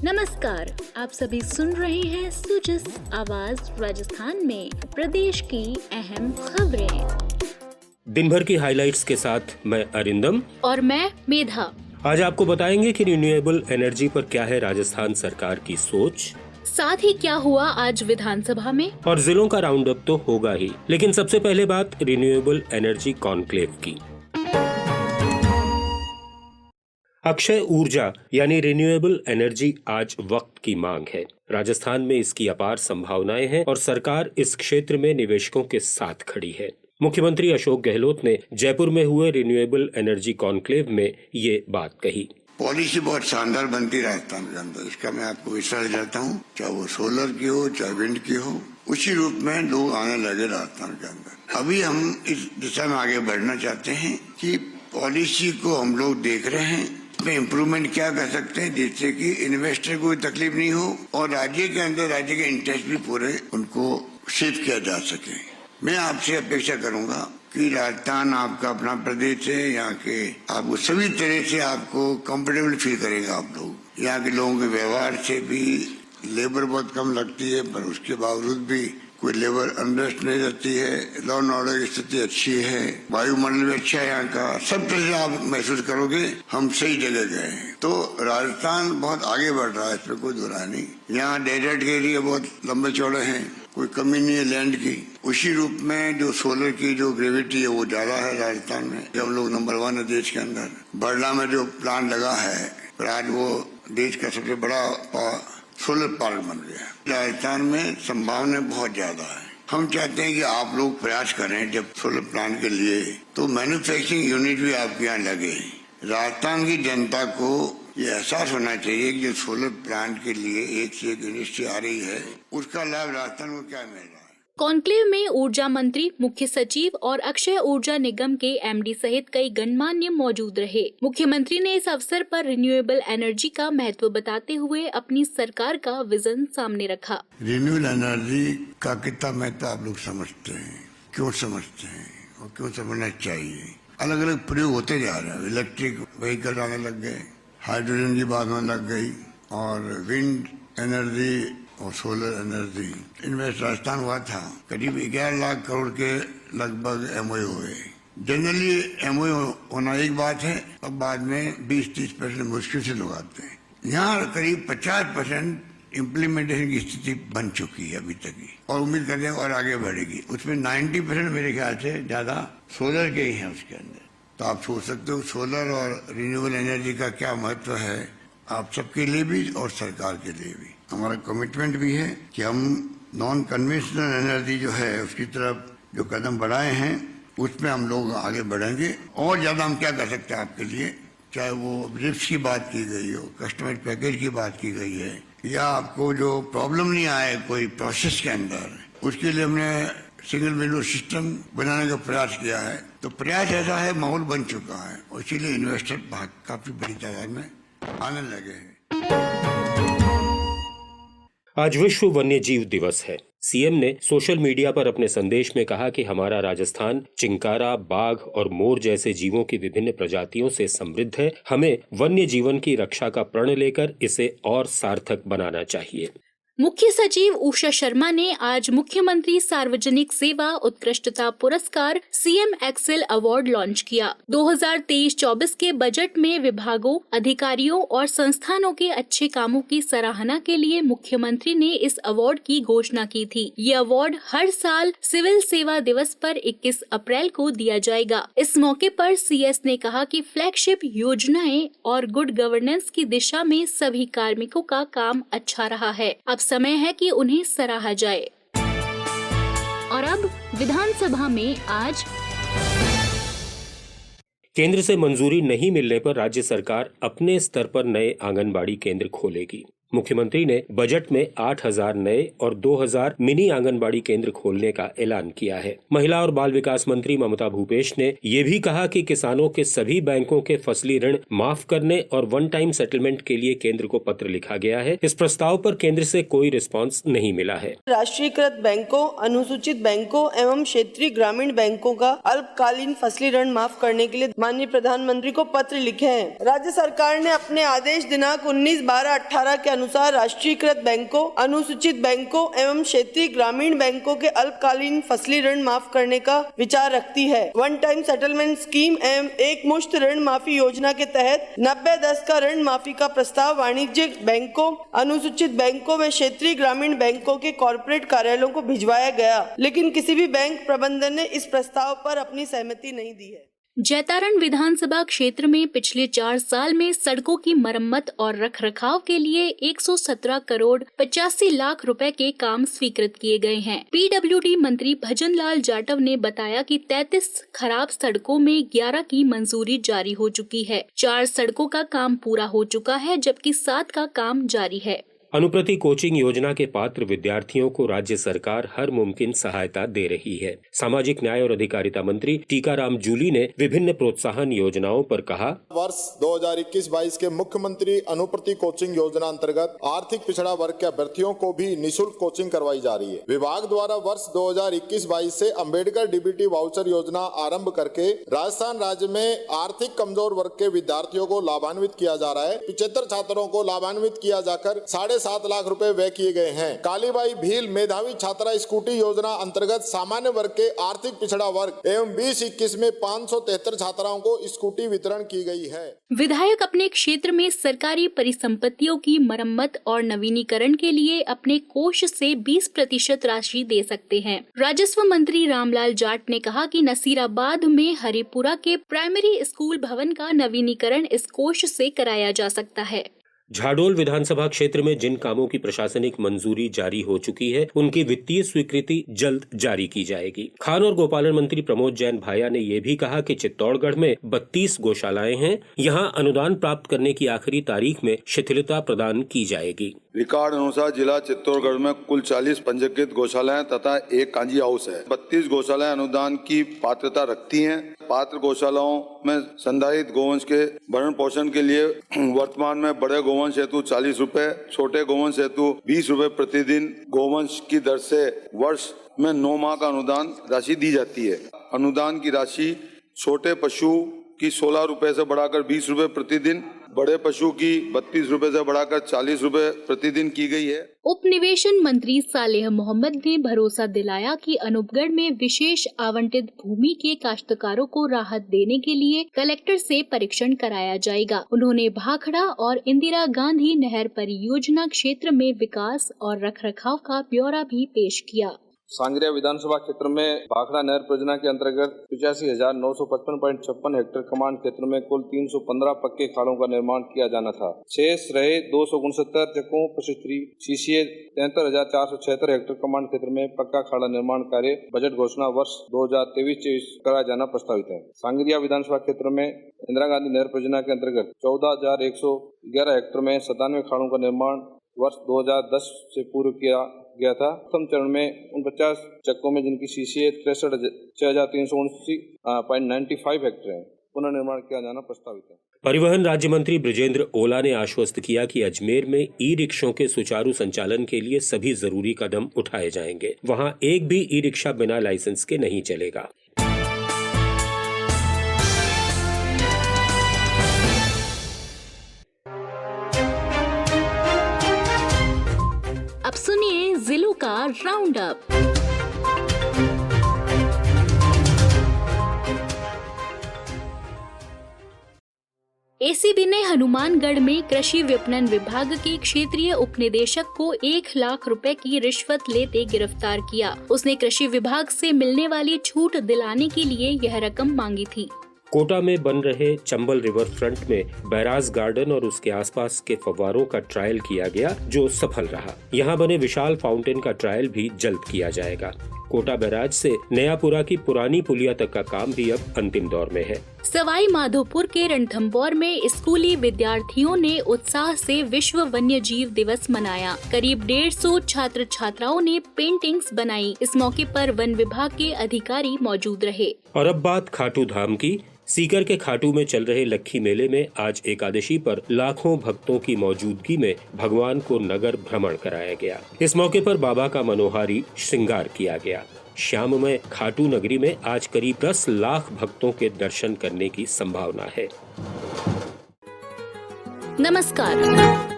नमस्कार, आप सभी सुन रहे हैं सुजस आवाज राजस्थान में प्रदेश की अहम खबरें। दिन भर की हाइलाइट्स के साथ मैं अरिंदम और मैं मेधा। आज आपको बताएंगे कि रिन्यूएबल एनर्जी पर क्या है राजस्थान सरकार की सोच, साथ ही क्या हुआ आज विधानसभा में, और जिलों का राउंड अप तो होगा ही, लेकिन सबसे पहले बात रिन्यूएबल एनर्जी कॉन्क्लेव की। अक्षय ऊर्जा यानी रिन्यूएबल एनर्जी आज वक्त की मांग है। राजस्थान में इसकी अपार संभावनाएं हैं और सरकार इस क्षेत्र में निवेशकों के साथ खड़ी है। मुख्यमंत्री अशोक गहलोत ने जयपुर में हुए रिन्यूएबल एनर्जी कॉन्क्लेव में ये बात कही। पॉलिसी बहुत शानदार बनती राजस्थान के अंदर, इसका मैं आपको विश्वास दिलाता हूँ। चाहे वो सोलर की हो, चाहे विंड की हो, उसी रूप में लोग आने लगे राजस्थान के अंदर। अभी हम इस दिशा में आगे बढ़ना चाहते हैं कि पॉलिसी को हम लोग देख रहे हैं, उसमें इम्प्रूवमेंट क्या कर सकते हैं जिससे कि इन्वेस्टर को तकलीफ नहीं हो और राज्य के अंदर राज्य के इंटरेस्ट भी पूरे उनको शिफ्ट किया जा सके। मैं आपसे अपेक्षा करूंगा कि राजस्थान आपका अपना प्रदेश है, यहाँ के आपको सभी तरह से आपको कंफर्टेबल फील करेगा। आप लोग यहाँ के लोगों के व्यवहार से भी, लेबर बहुत कम लगती है पर उसके बावजूद भी कोई लेबर अनरेस्ट नहीं रहती है, लॉ एंड ऑर्डर की स्थिति अच्छी है, वायुमंडल भी अच्छा है यहाँ का, सब तरह से आप महसूस करोगे हम सही जगह गए हैं। तो राजस्थान बहुत आगे बढ़ रहा है, इसमें कोई दुरा नहीं। यहाँ डेजर्ट के एरिया बहुत लंबे चौड़े हैं, कोई कमी नहीं है लैंड की। उसी रूप में जो सोलर की जो ग्रेविटी है वो ज्यादा है राजस्थान में, हम लोग नंबर 1 है देश के अंदर। बरला में जो प्लांट लगा है आज वो देश का सबसे बड़ा सोलर पार्क बन गया। राजस्थान में संभावना बहुत ज्यादा है। हम चाहते हैं कि आप लोग प्रयास करें जब सोलर प्लांट के लिए, तो मैन्युफैक्चरिंग यूनिट भी आपके यहाँ लगे। राजस्थान की जनता को ये एहसास होना चाहिए कि जो सोलर प्लांट के लिए एक से एक इंडस्ट्री आ रही है, उसका लाभ राजस्थान को क्या मिल रहा है। कॉन्क्लेव में ऊर्जा मंत्री, मुख्य सचिव और अक्षय ऊर्जा निगम के एमडी सहित कई गणमान्य मौजूद रहे। मुख्यमंत्री ने इस अवसर पर रिन्यूएबल एनर्जी का महत्व बताते हुए अपनी सरकार का विजन सामने रखा। रिन्यूएबल एनर्जी का कितना महत्व आप लोग समझते हैं, क्यों समझते हैं और क्यों समझना चाहिए। अलग अलग प्रयोग होते जा रहे हैं। इलेक्ट्रिक व्हीकल आने लग गए, हाइड्रोजन की बात होने लग गई, और विंड एनर्जी और सोलर एनर्जी। इनमें राजस्थान हुआ था करीब 11 लाख करोड़ के लगभग एमओयू हुए। जनरली एमओयू होना एक बात है, अब बाद में 20-30% मुश्किल से लोग आते हैं। यहाँ करीब 50% इम्प्लीमेंटेशन की स्थिति बन चुकी है अभी तक की, और उम्मीद करते हैं और आगे बढ़ेगी। उसमें 90% मेरे ख्याल से ज्यादा सोलर के ही है उसके अंदर। तो आप सोच सकते हो सोलर और रिन्यूएबल एनर्जी का क्या महत्व है आप सबके लिए भी और सरकार के लिए भी। हमारा कमिटमेंट भी है कि हम नॉन कन्वेंशनल एनर्जी जो है उसकी तरफ जो कदम बढ़ाए हैं उसमें हम लोग आगे बढ़ेंगे। और ज्यादा हम क्या कर सकते हैं आपके लिए, चाहे वो रिप्स की बात की गई हो, कस्टमर पैकेज की बात की गई है, या आपको जो प्रॉब्लम नहीं आए कोई प्रोसेस के अंदर, उसके लिए हमने सिंगल विंडो सिस्टम बनाने का प्रयास किया है। तो प्रयास ऐसा है, माहौल बन चुका है और इसीलिए इन्वेस्टर काफी बड़ी तादाद में आने लगे हैं। आज विश्व वन्य जीव दिवस है। सीएम ने सोशल मीडिया पर अपने संदेश में कहा कि हमारा राजस्थान चिंकारा, बाघ और मोर जैसे जीवों की विभिन्न प्रजातियों से समृद्ध है। हमें वन्य जीवन की रक्षा का प्रण लेकर इसे और सार्थक बनाना चाहिए। मुख्य सचिव उषा शर्मा ने आज मुख्यमंत्री सार्वजनिक सेवा उत्कृष्टता पुरस्कार सीएम एक्सेल अवार्ड लॉन्च किया। 2023-24 के बजट में विभागों, अधिकारियों और संस्थानों के अच्छे कामों की सराहना के लिए मुख्यमंत्री ने इस अवार्ड की घोषणा की थी। ये अवार्ड हर साल सिविल सेवा दिवस पर 21 अप्रैल को दिया जाएगा। इस मौके पर सीएस ने कहा कि फ्लैगशिप योजनाएं और गुड गवर्नेंस की दिशा में सभी कार्मिकों का काम अच्छा रहा है। अब समय है कि उन्हें सराहा जाए। और अब विधानसभा में आज केंद्र से मंजूरी नहीं मिलने पर राज्य सरकार अपने स्तर पर नए आंगनबाड़ी केंद्र खोलेगी। मुख्यमंत्री ने बजट में 8,000 नए और 2,000 मिनी आंगनबाड़ी केंद्र खोलने का ऐलान किया है। महिला और बाल विकास मंत्री ममता भूपेश ने ये भी कहा कि किसानों के सभी बैंकों के फसली ऋण माफ करने और वन टाइम सेटलमेंट के लिए केंद्र को पत्र लिखा गया है। इस प्रस्ताव पर केंद्र से कोई रिस्पांस नहीं मिला है। राष्ट्रीयकृत बैंकों, अनुसूचित बैंकों एवं क्षेत्रीय ग्रामीण बैंकों का अल्पकालीन फसली ऋण माफ करने के लिए माननीय प्रधानमंत्री को पत्र लिखे हैं। राज्य सरकार ने अपने आदेश दिनांक 19/12/18 के अनुसार राष्ट्रीयकृत बैंकों, अनुसूचित बैंकों एवं क्षेत्रीय ग्रामीण बैंकों के अल्पकालीन फसली ऋण माफ करने का विचार रखती है। वन टाइम सेटलमेंट स्कीम एवं एक मुश्त ऋण माफी योजना के तहत 90-10 का ऋण माफी का प्रस्ताव वाणिज्यिक बैंकों, अनुसूचित बैंकों व क्षेत्रीय ग्रामीण बैंकों के कॉर्पोरेट कार्यालयों को भिजवाया गया, लेकिन किसी भी बैंक प्रबंधन ने इस प्रस्ताव पर अपनी सहमति नहीं दी है। जैतारण विधानसभा क्षेत्र में पिछले 4 साल में सड़कों की मरम्मत और रखरखाव के लिए 117 करोड़ 85 लाख रुपए के काम स्वीकृत किए गए हैं। पीडब्ल्यूडी मंत्री भजन लाल जाटव ने बताया कि 33 खराब सड़कों में 11 की मंजूरी जारी हो चुकी है। 4 सड़कों का काम पूरा हो चुका है, जबकि 7 का काम जारी है। अनुप्रति कोचिंग योजना के पात्र विद्यार्थियों को राज्य सरकार हर मुमकिन सहायता दे रही है। सामाजिक न्याय और अधिकारिता मंत्री टीकाराम जूली ने विभिन्न प्रोत्साहन योजनाओं पर कहा, वर्ष 2021-22 के मुख्यमंत्री अनुप्रति कोचिंग योजना अंतर्गत आर्थिक पिछड़ा वर्ग के अभ्यर्थियों को भी निःशुल्क कोचिंग करवाई जा रही है। विभाग द्वारा वर्ष 2021-22 से अम्बेडकर डीबीटी वाउचर योजना आरंभ करके राजस्थान राज्य में आर्थिक कमजोर वर्ग के विद्यार्थियों को लाभान्वित किया जा रहा है। 75 छात्रों को लाभान्वित किया जाकर 7.5 लाख रुपए व्यय किए गए हैं। कालीबाई भील मेधावी छात्रा स्कूटी योजना अंतर्गत सामान्य वर्ग के आर्थिक पिछड़ा वर्ग एवं 2021 में 573 छात्राओं को स्कूटी वितरण की गई है। विधायक अपने क्षेत्र में सरकारी परिसंपत्तियों की मरम्मत और नवीनीकरण के लिए अपने कोष से 20% राशि दे सकते हैं। राजस्व मंत्री रामलाल जाट ने कहा कि नसीराबाद में हरिपुरा के प्राइमरी स्कूल भवन का नवीनीकरण इस कोष से कराया जा सकता है। झाडोल विधानसभा क्षेत्र में जिन कामों की प्रशासनिक मंजूरी जारी हो चुकी है, उनकी वित्तीय स्वीकृति जल्द जारी की जाएगी। खान और गोपालन मंत्री प्रमोद जैन भाया ने ये भी कहा कि चित्तौड़गढ़ में 32 गौशालाएं हैं। यहां अनुदान प्राप्त करने की आखिरी तारीख में शिथिलता प्रदान की जाएगी। रिकॉर्ड अनुसार जिला चित्तौड़गढ़ में कुल 40 पंजीकृत गौशालाएं तथा एक कांजी हाउस है। 32 गौशालाएं अनुदान की पात्रता रखती हैं। पात्र गौशालाओं में संधारित गोवंश के भरण पोषण के लिए वर्तमान में बड़े गोवंश हेतु 40 रुपए, छोटे गोवंश हेतु 20 रुपए प्रतिदिन गोवंश की दर से वर्ष में 9 माह का अनुदान राशि दी जाती है। अनुदान की राशि छोटे पशु की 16 रुपए से बढ़ाकर 20 रुपए प्रतिदिन, बड़े पशु की 32 रुपए से बढ़ाकर 40 रुपए प्रतिदिन की गई है। उपनिवेशन मंत्री सालेह मोहम्मद ने भरोसा दिलाया कि अनूपगढ़ में विशेष आवंटित भूमि के काश्तकारों को राहत देने के लिए कलेक्टर से परीक्षण कराया जाएगा। उन्होंने भाखड़ा और इंदिरा गांधी नहर परियोजना क्षेत्र में विकास और रखरखाव का ब्यौरा भी पेश किया। सांगरिया विधानसभा क्षेत्र में भाखड़ा नहर परियोजना के अंतर्गत 85,955.56 हेक्टेयर कमांड क्षेत्र में कुल 315 पक्के खाड़ों का निर्माण किया जाना था। शेष रहे 269 चकों प्रशिक्षित सीसीए 73,476 हेक्टेयर कमांड क्षेत्र में पक्का खाड़ा निर्माण कार्य बजट घोषणा वर्ष 2023-24 कराया जाना प्रस्तावित है। सांगरिया विधानसभा क्षेत्र में इंदिरा गांधी नहर परियोजना के अंतर्गत 14,111 हेक्टेयर में 97 खाड़ों का निर्माण वर्ष 2010 से पूर्व किया गया था। प्रथम चरण में 49 चक्कों में जिनकी सीसीए 63,379.95 हेक्टेयर है, पुनर्निर्माण किया जाना प्रस्तावित है। परिवहन राज्य मंत्री ब्रिजेंद्र ओला ने आश्वस्त किया कि अजमेर में ई रिक्शों के सुचारू संचालन के लिए सभी जरूरी कदम उठाए जाएंगे। वहां एक भी ई रिक्शा बिना लाइसेंस के नहीं चलेगा। अब सुनिए जिलों का राउंड अप। एसीबी ने हनुमानगढ़ में कृषि विपणन विभाग के क्षेत्रीय उपनिदेशक को 1 लाख रुपए की रिश्वत लेते गिरफ्तार किया। उसने कृषि विभाग से मिलने वाली छूट दिलाने के लिए यह रकम मांगी थी। कोटा में बन रहे चंबल रिवर फ्रंट में बैराज गार्डन और उसके आसपास के फव्वारों का ट्रायल किया गया, जो सफल रहा। यहाँ बने विशाल फाउंटेन का ट्रायल भी जल्द किया जाएगा। कोटा बैराज से नयापुरा की पुरानी पुलिया तक का काम भी अब अंतिम दौर में है। सवाई माधोपुर के रणथंभौर में स्कूली विद्यार्थियों ने उत्साह से विश्व वन्य जीव दिवस मनाया। करीब 150 छात्र छात्राओं ने पेंटिंग्स बनाई। इस मौके पर वन विभाग के अधिकारी मौजूद रहे। और अब बात खाटू धाम की। सीकर के खाटू में चल रहे लक्खी मेले में आज एकादशी पर लाखों भक्तों की मौजूदगी में भगवान को नगर भ्रमण कराया गया। इस मौके पर बाबा का मनोहारी श्रृंगार किया गया। श्याममय खाटू नगरी में आज करीब 10 लाख भक्तों के दर्शन करने की संभावना है। नमस्कार।